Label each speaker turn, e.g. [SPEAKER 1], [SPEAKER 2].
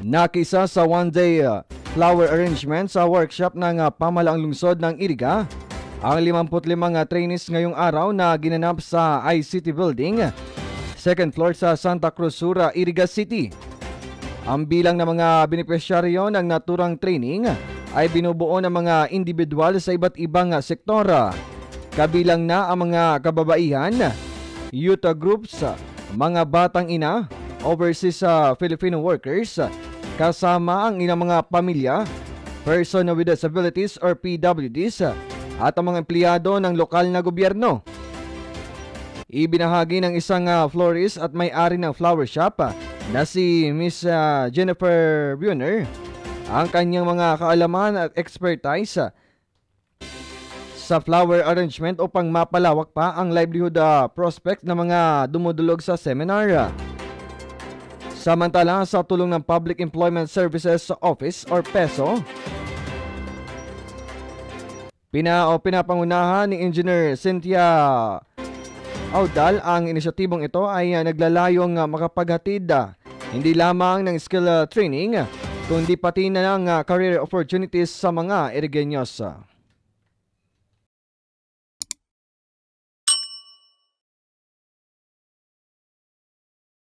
[SPEAKER 1] Nakisa sa one-day flower arrangement sa workshop ng pamahalaang lungsod ng Iriga ang 55 trainees ngayong araw na ginanap sa ICT Building, second floor sa Santa Cruz Sur, Iriga City. Ang bilang ng mga benepisyaryo ng naturang training ay binubuo ng mga individual sa iba't ibang sektor. Kabilang na ang mga kababaihan, youth groups, mga batang ina, overseas Filipino workers, kasama ang ilang mga pamilya, person with disabilities or PWDs, at ang mga empleyado ng lokal na gobyerno. Ibinahagi ng isang florist at may-ari ng flower shop na si Miss Jennifer Buhner ang kanyang mga kaalaman at expertise sa flower arrangement upang mapalawak pa ang livelihood prospect ng mga dumudulog sa seminar. Samantala, sa tulong ng Public Employment Services Office or PESO, pinapangunahan ni Engineer Cynthia Audal ang inisyatibong ito ay naglalayong makapaghatid hindi lamang ng skill training kundi pati na ng career opportunities sa mga Irigeños.